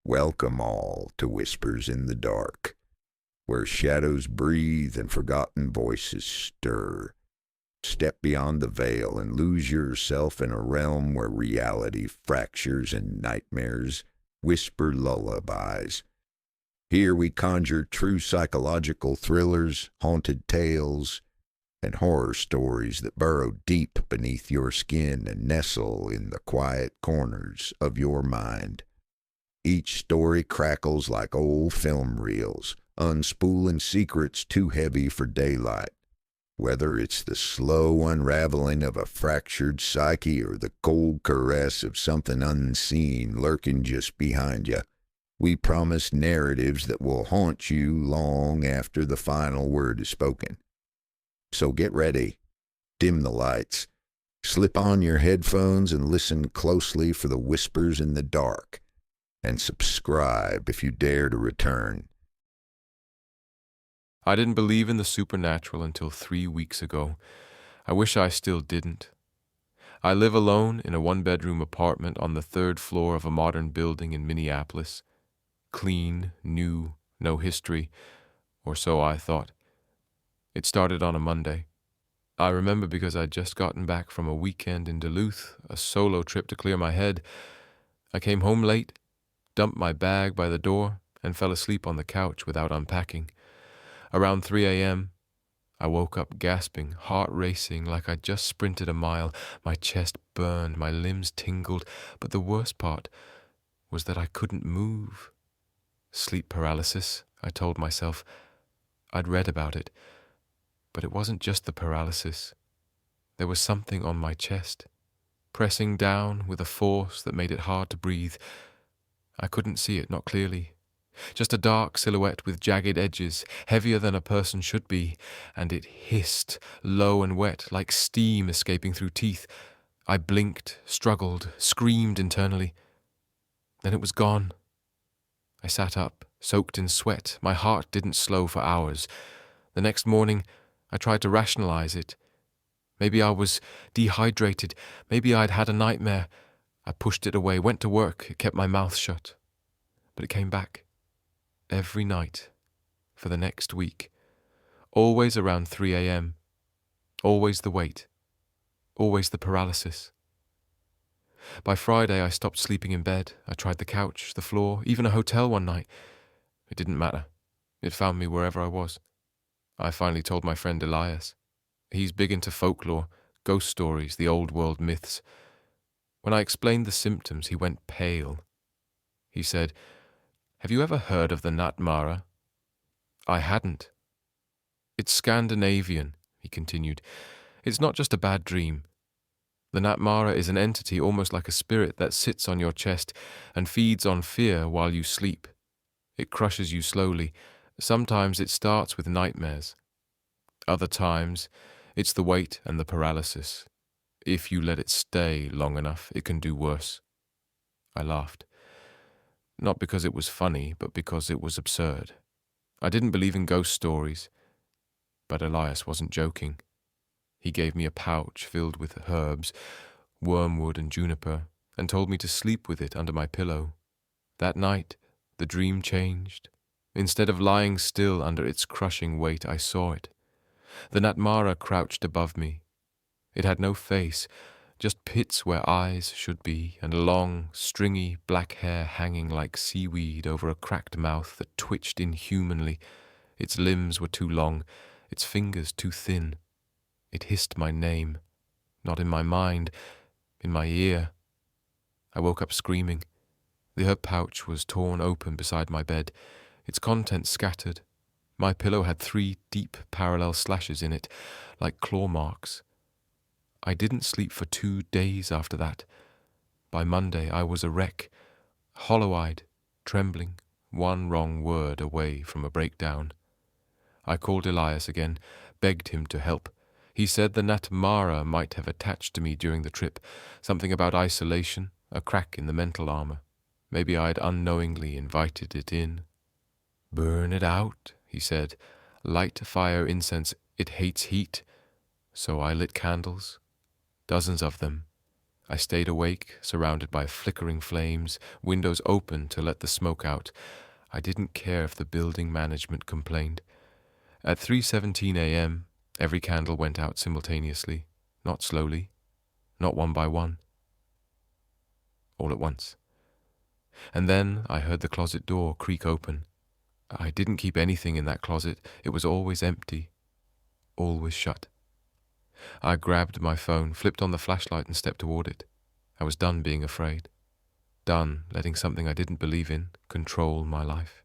Welcome all to Whispers in the Dark, where shadows breathe and forgotten voices stir. Step beyond the veil and lose yourself in a realm where reality fractures and nightmares whisper lullabies. Here we conjure true psychological thrillers, haunted tales, and horror stories that burrow deep beneath your skin and nestle in the quiet corners of your mind. Each story crackles like old film reels, unspooling secrets too heavy for daylight. Whether it's the slow unraveling of a fractured psyche or the cold caress of something unseen lurking just behind you, we promise narratives that will haunt you long after the final word is spoken. So get ready, dim the lights, slip on your headphones and listen closely for the whispers in the dark, and subscribe if you dare to return. I didn't believe in the supernatural until 3 weeks ago. I wish I still didn't. I live alone in a one-bedroom apartment on the 3rd floor of a modern building in Minneapolis. Clean, new, no history, or so I thought. It started on a Monday. I remember because I'd just gotten back from a weekend in Duluth, a solo trip to clear my head. I came home late, dumped my bag by the door, and fell asleep on the couch without unpacking. Around 3 a.m., I woke up gasping, heart racing like I'd just sprinted a mile. My chest burned, my limbs tingled, but the worst part was that I couldn't move. Sleep paralysis, I told myself. I'd read about it, but it wasn't just the paralysis. There was something on my chest, pressing down with a force that made it hard to breathe. I couldn't see it, not clearly. Just a dark silhouette with jagged edges, heavier than a person should be, and it hissed, low and wet, like steam escaping through teeth. I blinked, struggled, screamed internally. Then it was gone. I sat up, soaked in sweat. My heart didn't slow for hours. The next morning, I tried to rationalize it. Maybe I was dehydrated. Maybe I'd had a nightmare. I pushed it away, went to work. It kept my mouth shut. But it came back. Every night, for the next week, always around 3 a.m., always the weight, always the paralysis. By Friday, I stopped sleeping in bed. I tried the couch, the floor, even a hotel one night. It didn't matter. It found me wherever I was. I finally told my friend Elias. He's big into folklore, ghost stories, the old world myths. When I explained the symptoms, he went pale. He said, "Have you ever heard of the Natmara?" I hadn't. "It's Scandinavian," he continued. "It's not just a bad dream. The Natmara is an entity almost like a spirit that sits on your chest and feeds on fear while you sleep. It crushes you slowly. Sometimes it starts with nightmares. Other times, it's the weight and the paralysis. If you let it stay long enough, it can do worse." I laughed. Not because it was funny, but because it was absurd. I didn't believe in ghost stories, but Elias wasn't joking. He gave me a pouch filled with herbs, wormwood and juniper, and told me to sleep with it under my pillow. That night, the dream changed. Instead of lying still under its crushing weight, I saw it. The Natmara crouched above me. It had no face, just pits where eyes should be, and long, stringy black hair hanging like seaweed over a cracked mouth that twitched inhumanly. Its limbs were too long, its fingers too thin. It hissed my name, not in my mind, in my ear. I woke up screaming. The herb pouch was torn open beside my bed, its contents scattered. My pillow had 3 deep parallel slashes in it, like claw marks. I didn't sleep for 2 days after that. By Monday, I was a wreck, hollow-eyed, trembling, one wrong word away from a breakdown. I called Elias again, begged him to help. He said the Natmara might have attached to me during the trip, something about isolation, a crack in the mental armor. Maybe I'd unknowingly invited it in. "Burn it out," he said. "Light fire incense, it hates heat." So I lit candles. Dozens of them. I stayed awake, surrounded by flickering flames, windows open to let the smoke out. I didn't care if the building management complained. At 3:17 a.m., every candle went out simultaneously, not slowly, not one by one, all at once. And then I heard the closet door creak open. I didn't keep anything in that closet. It was always empty, always shut. I grabbed my phone, flipped on the flashlight, and stepped toward it. I was done being afraid. Done letting something I didn't believe in control my life.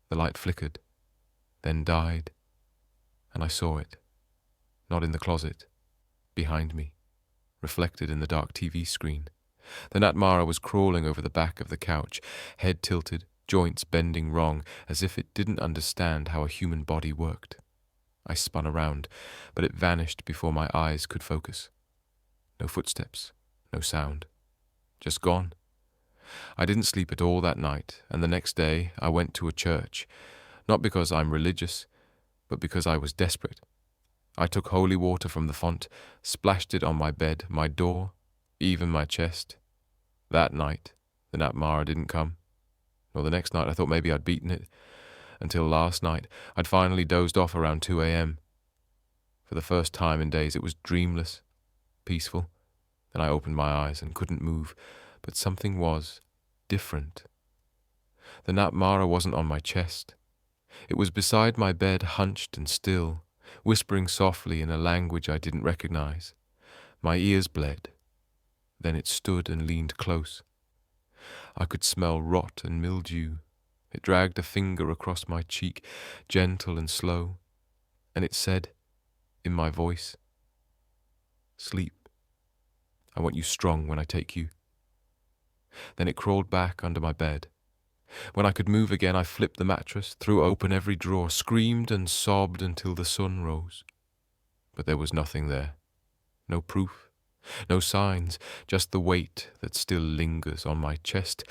The light flickered, then died, and I saw it. Not in the closet, behind me, reflected in the dark TV screen. The Natmara was crawling over the back of the couch, head tilted, joints bending wrong, as if it didn't understand how a human body worked. I spun around, but it vanished before my eyes could focus. No footsteps, no sound. Just gone. I didn't sleep at all that night, and the next day I went to a church, not because I'm religious, but because I was desperate. I took holy water from the font, splashed it on my bed, my door, even my chest. That night, the Natmara didn't come. Nor the next night I thought maybe I'd beaten it. Until last night, I'd finally dozed off around 2 a.m. For the first time in days, it was dreamless, peaceful. Then I opened my eyes and couldn't move, but something was different. The Natmara wasn't on my chest. It was beside my bed, hunched and still, whispering softly in a language I didn't recognize. My ears bled. Then it stood and leaned close. I could smell rot and mildew. It dragged a finger across my cheek, gentle and slow, and it said, in my voice, "Sleep. I want you strong when I take you." Then it crawled back under my bed. When I could move again, I flipped the mattress, threw open every drawer, screamed and sobbed until the sun rose. But there was nothing there. No proof, no signs, just the weight that still lingers on my chest,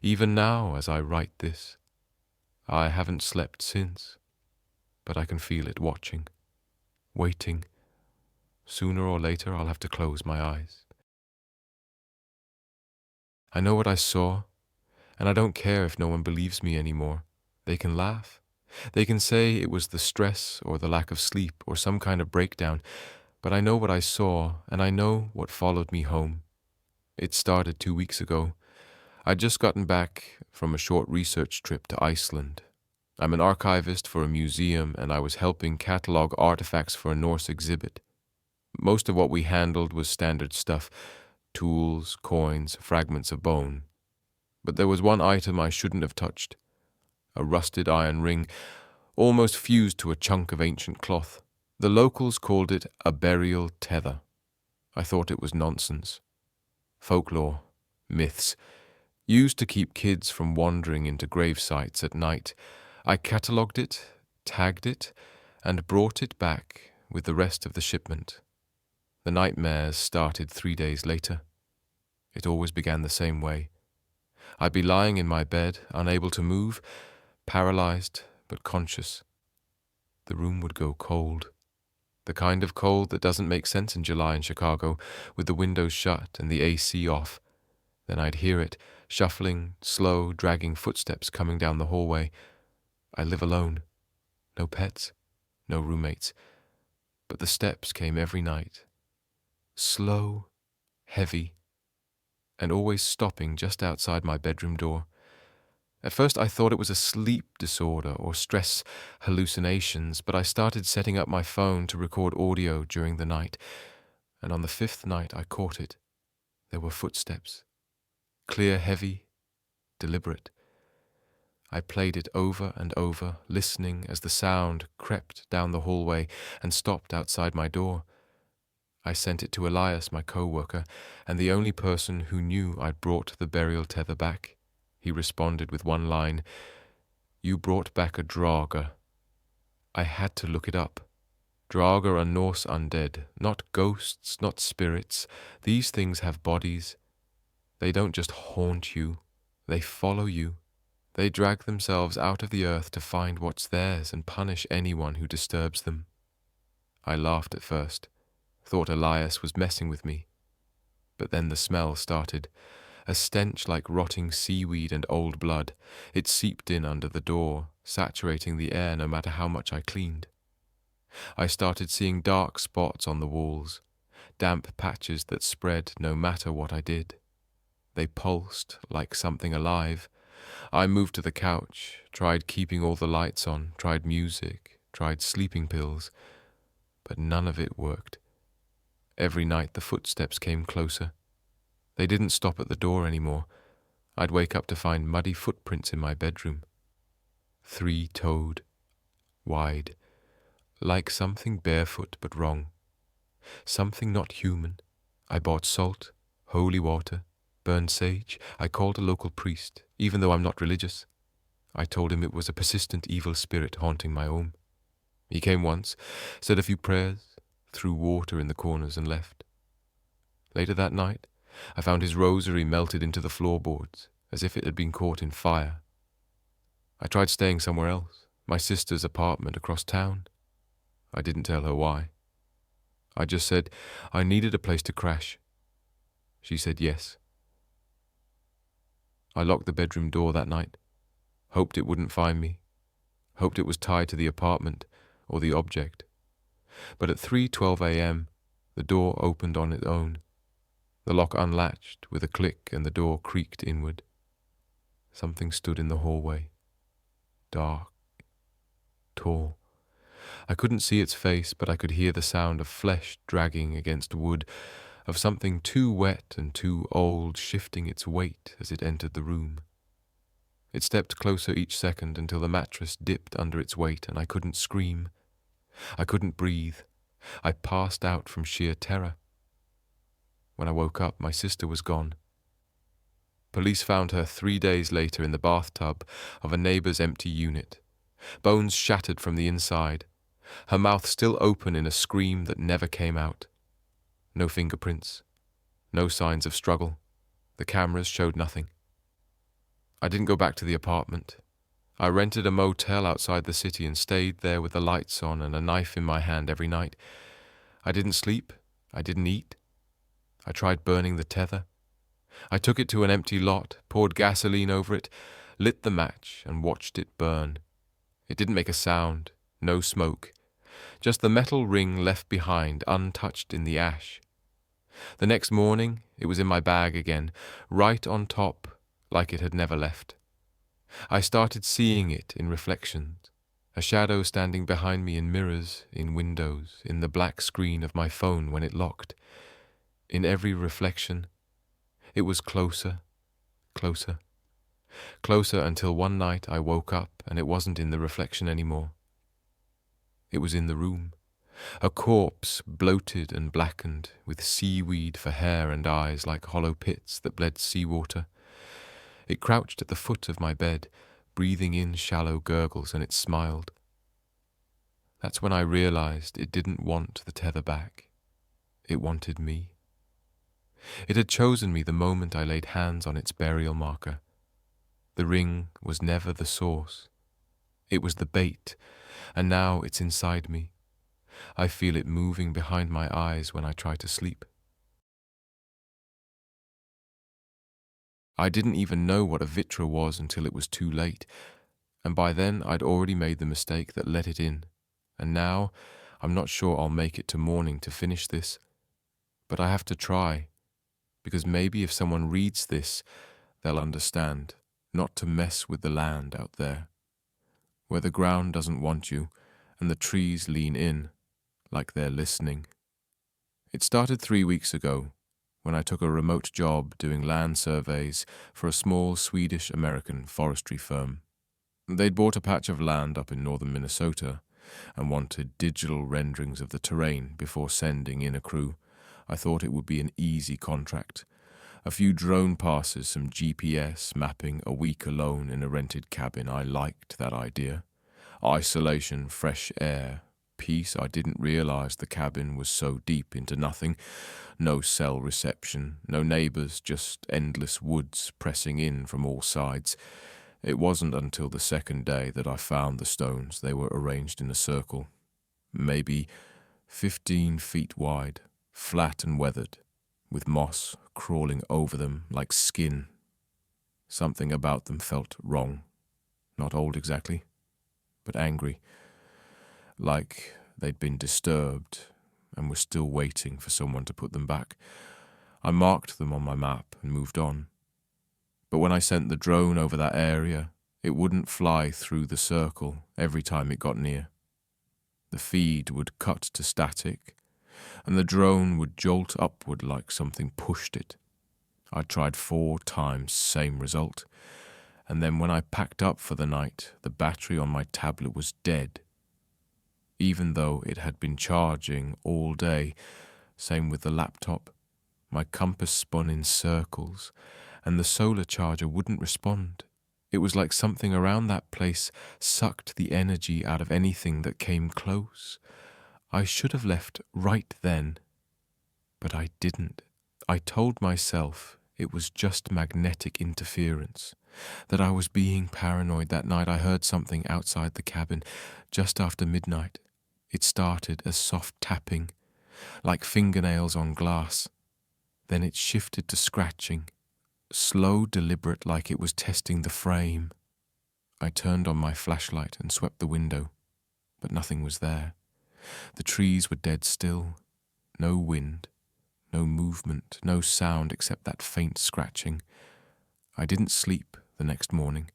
even now as I write this. I haven't slept since, but I can feel it watching, waiting. Sooner or later I'll have to close my eyes. I know what I saw, and I don't care if no one believes me anymore. They can laugh. They can say it was the stress or the lack of sleep or some kind of breakdown, but I know what I saw, and I know what followed me home. It started 2 weeks ago. I'd just gotten back from a short research trip to Iceland. I'm an archivist for a museum, and I was helping catalog artifacts for a Norse exhibit. Most of what we handled was standard stuff: tools, coins, fragments of bone. But there was one item I shouldn't have touched: a rusted iron ring, almost fused to a chunk of ancient cloth. The locals called it a burial tether. I thought it was nonsense. Folklore, myths, used to keep kids from wandering into grave sites at night. I catalogued it, tagged it, and brought it back with the rest of the shipment. The nightmares started 3 days later. It always began the same way. I'd be lying in my bed, unable to move, paralyzed but conscious. The room would go cold. The kind of cold that doesn't make sense in July in Chicago, with the windows shut and the AC off. Then I'd hear it, shuffling, slow, dragging footsteps coming down the hallway. I live alone. No pets, no roommates. But the steps came every night. Slow, heavy, and always stopping just outside my bedroom door. At first I thought it was a sleep disorder or stress hallucinations, but I started setting up my phone to record audio during the night, and on the 5th night I caught it. There were footsteps. Clear, heavy, deliberate. I played it over and over, listening as the sound crept down the hallway and stopped outside my door. I sent it to Elias, my co-worker, and the only person who knew I'd brought the burial tether back. He responded with one line: "You brought back a draugr." I had to look it up. Draugr are Norse undead, not ghosts, not spirits. These things have bodies. They don't just haunt you, they follow you. They drag themselves out of the earth to find what's theirs and punish anyone who disturbs them. I laughed at first, thought Elias was messing with me. But then the smell started, a stench like rotting seaweed and old blood. It seeped in under the door, saturating the air no matter how much I cleaned. I started seeing dark spots on the walls, damp patches that spread no matter what I did. They pulsed like something alive. I moved to the couch, tried keeping all the lights on, tried music, tried sleeping pills, but none of it worked. Every night the footsteps came closer. They didn't stop at the door anymore. I'd wake up to find muddy footprints in my bedroom. 3-toed, wide, like something barefoot but wrong. Something not human. I bought salt, holy water, burned sage. I called a local priest, even though I'm not religious. I told him it was a persistent evil spirit haunting my home. He came once, said a few prayers, threw water in the corners and left. Later that night, I found his rosary melted into the floorboards, as if it had been caught in fire. I tried staying somewhere else, my sister's apartment across town. I didn't tell her why. I just said I needed a place to crash. She said yes. I locked the bedroom door that night, hoped it wouldn't find me, hoped it was tied to the apartment or the object. But at 3:12 a.m., the door opened on its own. The lock unlatched with a click and the door creaked inward. Something stood in the hallway, dark, tall. I couldn't see its face, but I could hear the sound of flesh dragging against wood, of something too wet and too old shifting its weight as it entered the room. It stepped closer each second until the mattress dipped under its weight and I couldn't scream. I couldn't breathe. I passed out from sheer terror. When I woke up, my sister was gone. Police found her 3 days later in the bathtub of a neighbour's empty unit, bones shattered from the inside, her mouth still open in a scream that never came out. No fingerprints, no signs of struggle. The cameras showed nothing. I didn't go back to the apartment. I rented a motel outside the city and stayed there with the lights on and a knife in my hand every night. I didn't sleep. I didn't eat. I tried burning the tether. I took it to an empty lot, poured gasoline over it, lit the match and watched it burn. It didn't make a sound, no smoke, just the metal ring left behind, untouched in the ash. The next morning, it was in my bag again, right on top, like it had never left. I started seeing it in reflections, a shadow standing behind me in mirrors, in windows, in the black screen of my phone when it locked. In every reflection, it was closer, closer, closer until one night I woke up and it wasn't in the reflection anymore. It was in the room, a corpse bloated and blackened, with seaweed for hair and eyes like hollow pits that bled seawater. It crouched at the foot of my bed, breathing in shallow gurgles, and it smiled. That's when I realized it didn't want the tether back. It wanted me. It had chosen me the moment I laid hands on its burial marker. The ring was never the source. It was the bait, and now it's inside me. I feel it moving behind my eyes when I try to sleep. I didn't even know what a vitra was until it was too late, and by then I'd already made the mistake that let it in, and now I'm not sure I'll make it to morning to finish this, but I have to try, because maybe if someone reads this, they'll understand not to mess with the land out there, where the ground doesn't want you and the trees lean in like they're listening. It started 3 weeks ago when I took a remote job doing land surveys for a small Swedish-American forestry firm. They'd bought a patch of land up in northern Minnesota and wanted digital renderings of the terrain before sending in a crew. I thought it would be an easy contract. A few drone passes, some GPS mapping, a week alone in a rented cabin. I liked that idea. Isolation, fresh air, peace. I didn't realize the cabin was so deep into nothing. No cell reception, no neighbors, just endless woods pressing in from all sides. It wasn't until the second day that I found the stones. They were arranged in a circle, maybe 15 feet wide, flat and weathered, with moss crawling over them like skin. Something about them felt wrong. Not old exactly, but angry, like they'd been disturbed and were still waiting for someone to put them back. I marked them on my map and moved on. But when I sent the drone over that area, it wouldn't fly through the circle every time it got near. The feed would cut to static, and the drone would jolt upward like something pushed it. I tried 4 times, same result. And then when I packed up for the night, the battery on my tablet was dead. Even though it had been charging all day, same with the laptop. My compass spun in circles, and the solar charger wouldn't respond. It was like something around that place sucked the energy out of anything that came close. I should have left right then, but I didn't. I told myself it was just magnetic interference, that I was being paranoid. That night I heard something outside the cabin just after midnight. It started as soft tapping, like fingernails on glass. Then it shifted to scratching, slow, deliberate, like it was testing the frame. I turned on my flashlight and swept the window, but nothing was there. The trees were dead still. No wind, no movement, no sound except that faint scratching. I didn't sleep the next morning.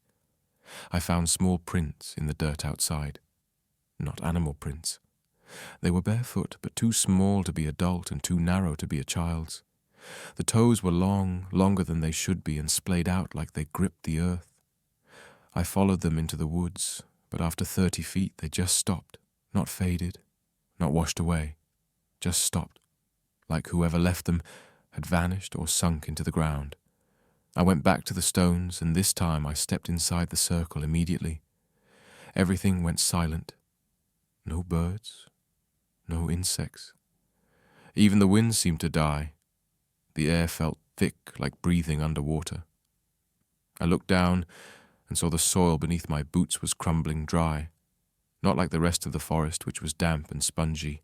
I found small prints in the dirt outside. Not animal prints. They were barefoot, but too small to be adult and too narrow to be a child's. The toes were long, longer than they should be, and splayed out like they gripped the earth. I followed them into the woods, but after 30 feet they just stopped, not faded, not washed away, just stopped, like whoever left them had vanished or sunk into the ground. I went back to the stones, and this time I stepped inside the circle immediately. Everything went silent. No birds, no insects. Even the wind seemed to die. The air felt thick, like breathing underwater. I looked down and saw the soil beneath my boots was crumbling dry, not like the rest of the forest, which was damp and spongy.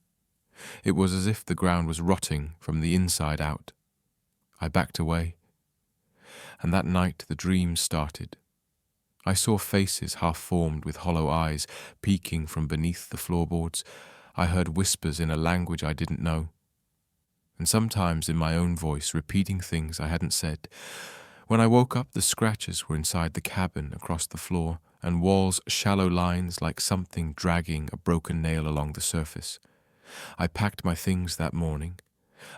It was as if the ground was rotting from the inside out. I backed away, and that night the dreams started. I saw faces half-formed with hollow eyes peeking from beneath the floorboards. I heard whispers in a language I didn't know, and sometimes in my own voice, repeating things I hadn't said. When I woke up, the scratches were inside the cabin across the floor, and walls shallow lines like something dragging a broken nail along the surface. I packed my things that morning.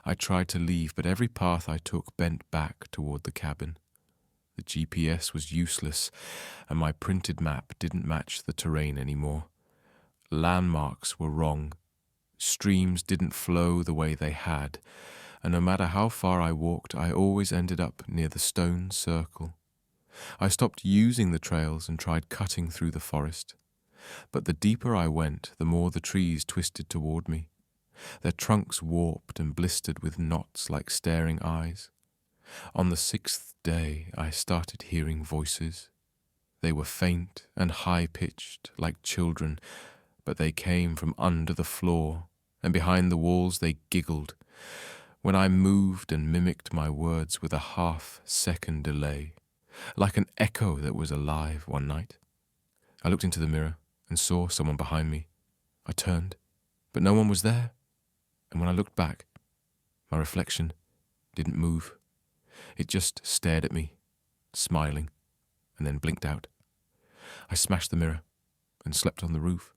I tried to leave, but every path I took bent back toward the cabin. The GPS was useless, and my printed map didn't match the terrain anymore. Landmarks were wrong. Streams didn't flow the way they had, and no matter how far I walked, I always ended up near the stone circle. I stopped using the trails and tried cutting through the forest. But the deeper I went, the more the trees twisted toward me. Their trunks warped and blistered with knots like staring eyes. On the 6th day, I started hearing voices. They were faint and high-pitched, like children, but they came from under the floor, and behind the walls they giggled. When I moved and mimicked my words with a half-second delay, like an echo that was alive one night. I looked into the mirror and saw someone behind me. I turned, but no one was there. And when I looked back, my reflection didn't move. It just stared at me, smiling, and then blinked out. I smashed the mirror and slept on the roof.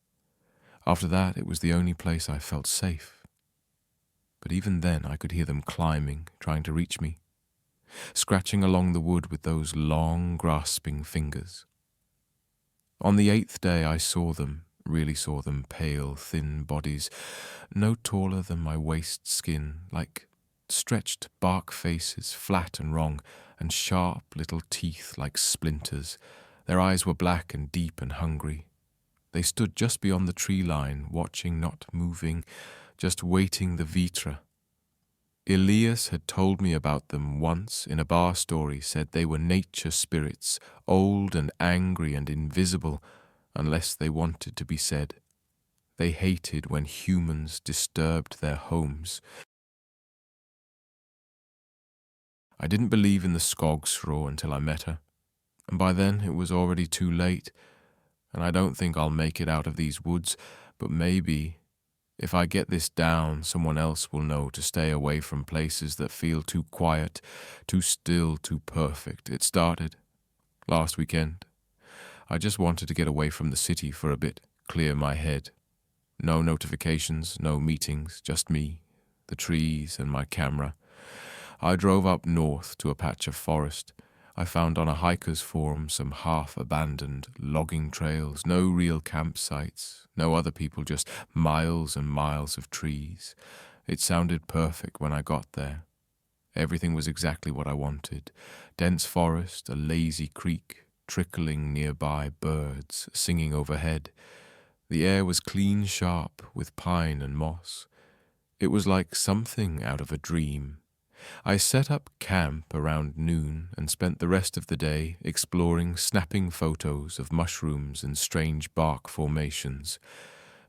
After that, it was the only place I felt safe. But even then, I could hear them climbing, trying to reach me, scratching along the wood with those long, grasping fingers. On the 8th day, I really saw them, pale, thin bodies, no taller than my waist skin, like stretched bark faces, flat and wrong, and sharp little teeth like splinters. Their eyes were black and deep and hungry. They stood just beyond the tree line, watching, not moving, just waiting the vitra. Elias had told me about them once in a bar story, said they were nature spirits, old and angry and invisible, unless they wanted to be said. They hated when humans disturbed their homes. I didn't believe in the skogsrå until I met her, and by then it was already too late, and I don't think I'll make it out of these woods, but maybe, if I get this down, someone else will know to stay away from places that feel too quiet, too still, too perfect. It started last weekend. I just wanted to get away from the city for a bit, clear my head. No notifications, no meetings, just me, the trees, and my camera. I drove up north to a patch of forest. I found on a hiker's forum some half-abandoned logging trails, no real campsites, no other people, just miles and miles of trees. It sounded perfect when I got there. Everything was exactly what I wanted. Dense forest, a lazy creek, trickling nearby, birds singing overhead. The air was clean sharp with pine and moss. It was like something out of a dream. I set up camp around noon and spent the rest of the day exploring, snapping photos of mushrooms and strange bark formations.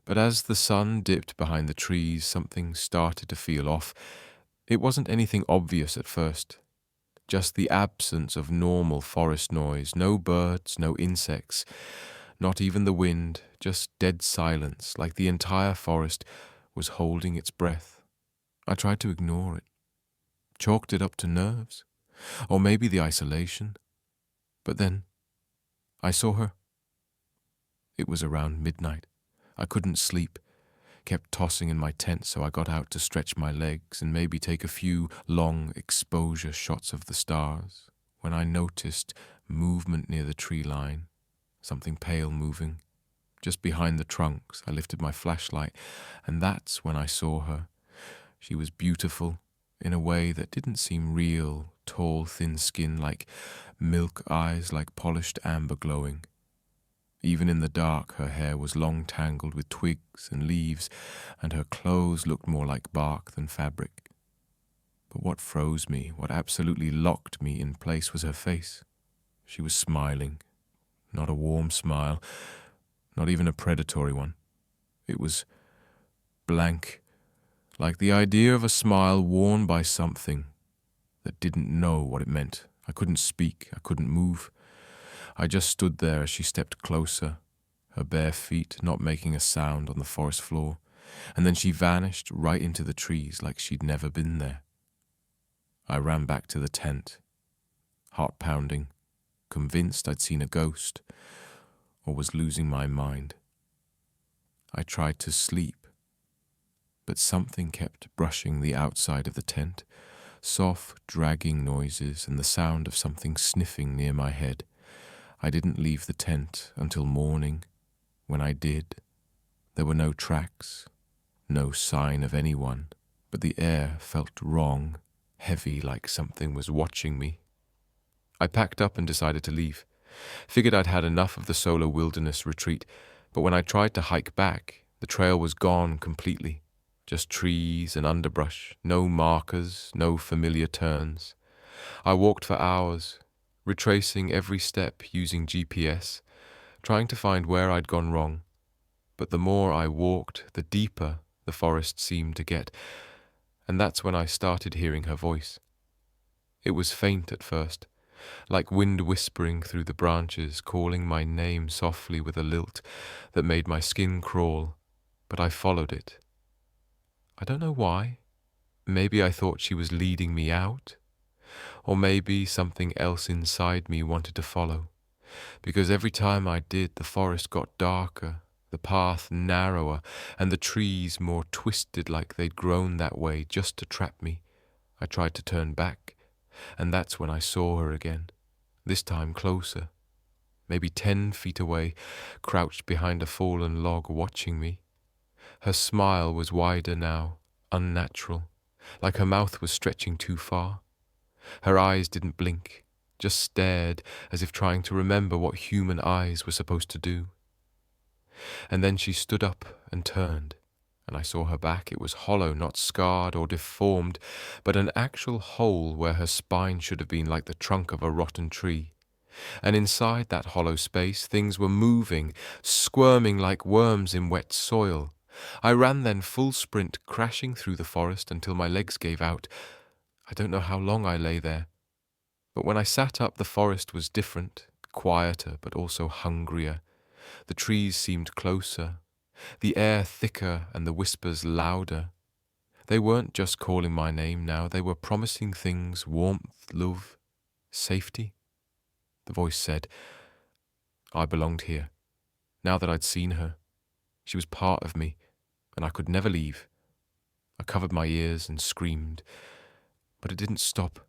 But as the sun dipped behind the trees, something started to feel off. It wasn't anything obvious at first, just the absence of normal forest noise, no birds, no insects, not even the wind, just dead silence, like the entire forest was holding its breath. I tried to ignore it, chalked it up to nerves, or maybe the isolation. But then I saw her. It was around midnight. I couldn't sleep, kept tossing in my tent, so I got out to stretch my legs and maybe take a few long exposure shots of the stars, when I noticed movement near the tree line, something pale moving. Just behind the trunks, I lifted my flashlight, and that's when I saw her. She was beautiful in a way that didn't seem real, tall, thin skin, like milk eyes, like polished amber glowing. Even in the dark, her hair was long tangled with twigs and leaves, and her clothes looked more like bark than fabric. But what froze me, what absolutely locked me in place, was her face. She was smiling. Not a warm smile, not even a predatory one. It was blank, like the idea of a smile worn by something that didn't know what it meant. I couldn't speak, I couldn't move. I just stood there as she stepped closer, her bare feet not making a sound on the forest floor, and then she vanished right into the trees like she'd never been there. I ran back to the tent, heart pounding, convinced I'd seen a ghost or was losing my mind. I tried to sleep, but something kept brushing the outside of the tent, soft, dragging noises and the sound of something sniffing near my head. I didn't leave the tent until morning. When I did, there were no tracks, no sign of anyone, but the air felt wrong, heavy, like something was watching me. I packed up and decided to leave. Figured I'd had enough of the solar wilderness retreat, but when I tried to hike back, the trail was gone completely. Just trees and underbrush, no markers, no familiar turns. I walked for hours, retracing every step using GPS, trying to find where I'd gone wrong. But the more I walked, the deeper the forest seemed to get, and that's when I started hearing her voice. It was faint at first, like wind whispering through the branches, calling my name softly with a lilt that made my skin crawl, but I followed it. I don't know why. Maybe I thought she was leading me out, or maybe something else inside me wanted to follow, because every time I did, the forest got darker, the path narrower, and the trees more twisted, like they'd grown that way just to trap me. I tried to turn back, and that's when I saw her again, this time closer, maybe 10 feet away, crouched behind a fallen log watching me. Her smile was wider now, unnatural, like her mouth was stretching too far. Her eyes didn't blink, just stared as if trying to remember what human eyes were supposed to do. And then she stood up and turned, and I saw her back. It was hollow, not scarred or deformed, but an actual hole where her spine should have been, like the trunk of a rotten tree. And inside that hollow space, things were moving, squirming like worms in wet soil. I ran then full sprint, crashing through the forest until my legs gave out. I don't know how long I lay there, But when I sat up, the forest was different, quieter, but also hungrier. The trees seemed closer, the air thicker and the whispers louder. They weren't just calling my name now, they were promising things, warmth, love, safety. The voice said, I belonged here, now that I'd seen her. She was part of me, and I could never leave. I covered my ears and screamed, but it didn't stop.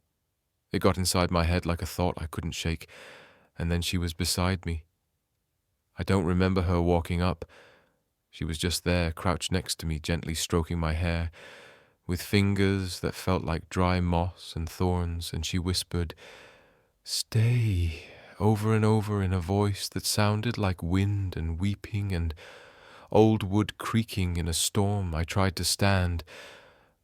It got inside my head like a thought I couldn't shake, and then she was beside me. I don't remember her walking up. She was just there, crouched next to me, gently stroking my hair, with fingers that felt like dry moss and thorns, and she whispered, "Stay," over and over in a voice that sounded like wind and weeping and old wood creaking in a storm. I tried to stand,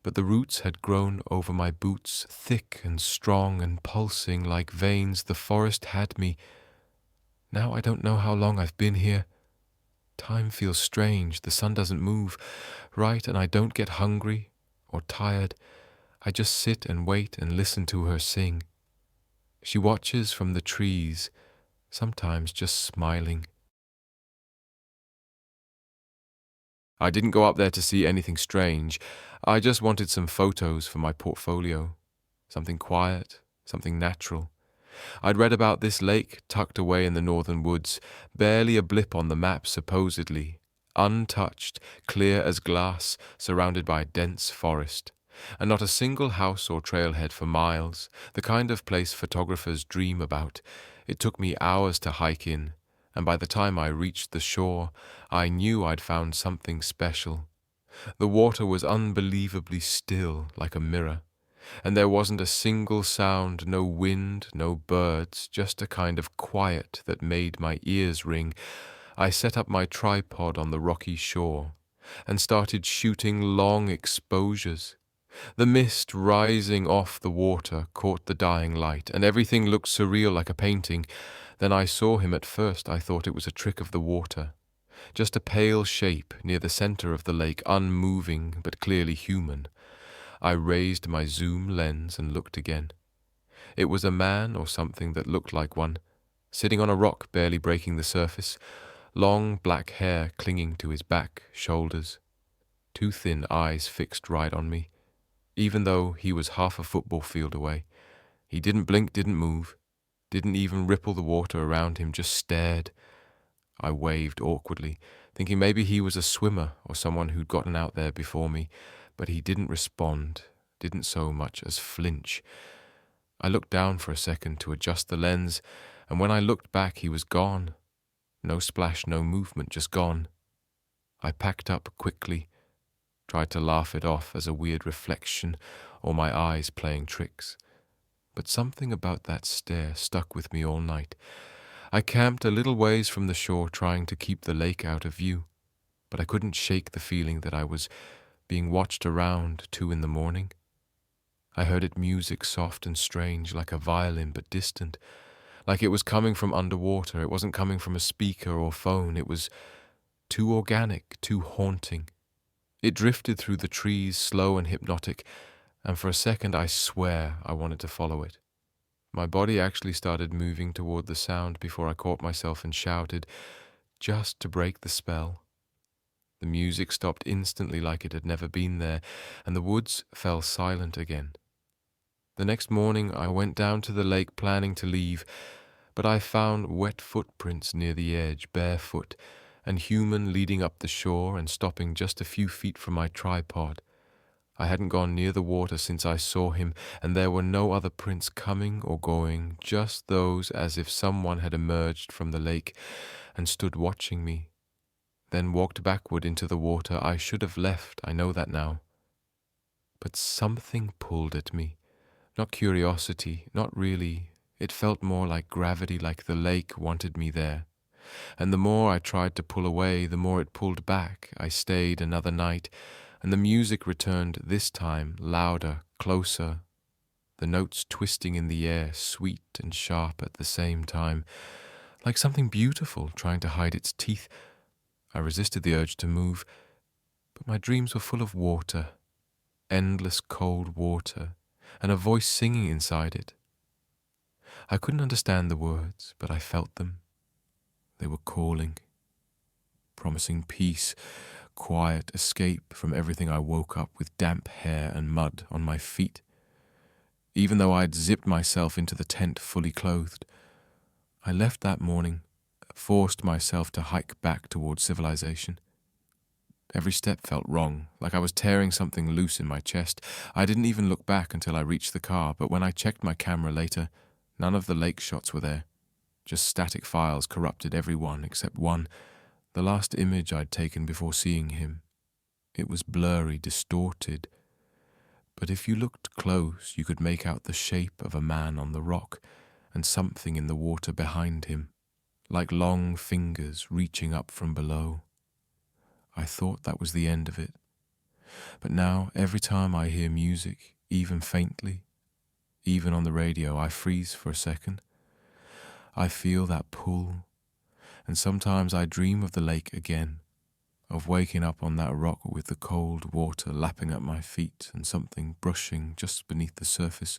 but the roots had grown over my boots, thick and strong and pulsing like veins. The forest had me. Now I don't know how long I've been here. Time feels strange. The sun doesn't move, right, and I don't get hungry or tired. I just sit and wait and listen to her sing. She watches from the trees, sometimes just smiling. I didn't go up there to see anything strange. I just wanted some photos for my portfolio. Something quiet, something natural. I'd read about this lake tucked away in the northern woods, barely a blip on the map supposedly, untouched, clear as glass, surrounded by dense forest. And not a single house or trailhead for miles, the kind of place photographers dream about. It took me hours to hike in, and by the time I reached the shore, I knew I'd found something special. The water was unbelievably still, like a mirror, and there wasn't a single sound, no wind, no birds, just a kind of quiet that made my ears ring. I set up my tripod on the rocky shore and started shooting long exposures. The mist rising off the water caught the dying light, and everything looked surreal like a painting. Then I saw him. At first I thought it was a trick of the water. Just a pale shape near the center of the lake, unmoving but clearly human. I raised my zoom lens and looked again. It was a man or something that looked like one, sitting on a rock barely breaking the surface, long black hair clinging to his back, shoulders, two thin eyes fixed right on me. Even though he was half a football field away, he didn't blink, didn't move, didn't even ripple the water around him, just stared. I waved awkwardly, thinking maybe he was a swimmer or someone who'd gotten out there before me, but he didn't respond, didn't so much as flinch. I looked down for a second to adjust the lens, and when I looked back, he was gone. No splash, no movement, just gone. I packed up quickly, tried to laugh it off as a weird reflection or my eyes playing tricks. But something about that stare stuck with me all night. I camped a little ways from the shore, trying to keep the lake out of view, but I couldn't shake the feeling that I was being watched around 2 a.m. I heard it music soft and strange, like a violin but distant, like it was coming from underwater. It wasn't coming from a speaker or phone. It was too organic, too haunting. It drifted through the trees, slow and hypnotic, and for a second I swear I wanted to follow it. My body actually started moving toward the sound before I caught myself and shouted, just to break the spell. The music stopped instantly like it had never been there, and the woods fell silent again. The next morning I went down to the lake planning to leave, but I found wet footprints near the edge, barefoot, and human leading up the shore and stopping just a few feet from my tripod. I hadn't gone near the water since I saw him, and there were no other prints coming or going, just those as if someone had emerged from the lake and stood watching me, then walked backward into the water. I should have left, I know that now. But something pulled at me. Not curiosity, not really. It felt more like gravity, like the lake wanted me there. And the more I tried to pull away, the more it pulled back. I stayed another night, and the music returned, this time louder, closer, the notes twisting in the air, sweet and sharp at the same time, like something beautiful trying to hide its teeth. I resisted the urge to move, but my dreams were full of water, endless cold water, and a voice singing inside it. I couldn't understand the words, but I felt them. They were calling, promising peace, quiet escape from everything. I woke up with damp hair and mud on my feet. Even though I'd zipped myself into the tent fully clothed, I left that morning, forced myself to hike back towards civilization. Every step felt wrong, like I was tearing something loose in my chest. I didn't even look back until I reached the car, but when I checked my camera later, none of the lake shots were there. Just static files corrupted every one except one, the last image I'd taken before seeing him. It was blurry, distorted, but if you looked close, you could make out the shape of a man on the rock and something in the water behind him, like long fingers reaching up from below. I thought that was the end of it. But now, every time I hear music, even faintly, even on the radio, I freeze for a second. I feel that pull, and sometimes I dream of the lake again, of waking up on that rock with the cold water lapping at my feet and something brushing just beneath the surface.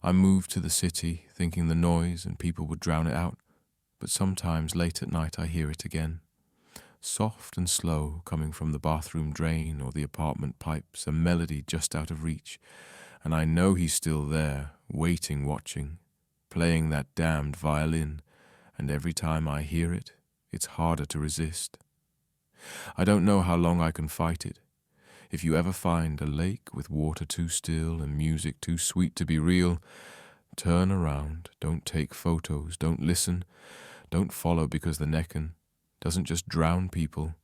I moved to the city, thinking the noise and people would drown it out, but sometimes late at night I hear it again. Soft and slow, coming from the bathroom drain or the apartment pipes, a melody just out of reach, and I know he's still there, waiting, watching, playing that damned violin, and every time I hear it, it's harder to resist. I don't know how long I can fight it. If you ever find a lake with water too still and music too sweet to be real, turn around, don't take photos, don't listen, don't follow, because the Necken doesn't just drown people.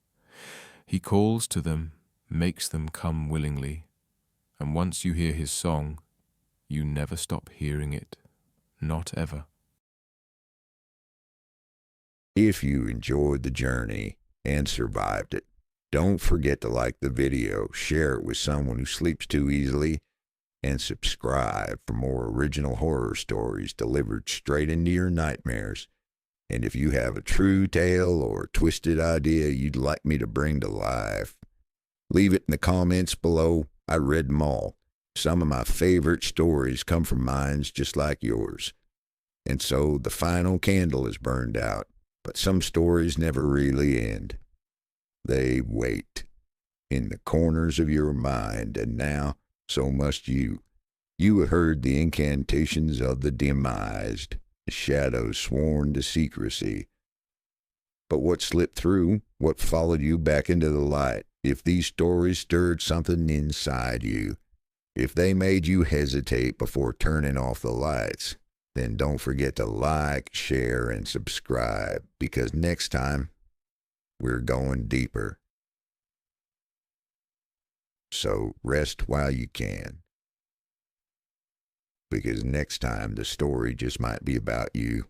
He calls to them, makes them come willingly, and once you hear his song, you never stop hearing it. Not ever. If you enjoyed the journey and survived it, don't forget to like the video, share it with someone who sleeps too easily, and subscribe for more original horror stories delivered straight into your nightmares. And if you have a true tale or twisted idea you'd like me to bring to life, leave it in the comments below. I read them all. Some of my favorite stories come from minds just like yours. And so the final candle is burned out, but some stories never really end. They wait in the corners of your mind, and now so must you. You have heard the incantations of the demised, the shadows sworn to secrecy. But what slipped through, what followed you back into the light, if these stories stirred something inside you, if they made you hesitate before turning off the lights, then don't forget to like, share, and subscribe, because next time, we're going deeper. So rest while you can, because next time the story just might be about you.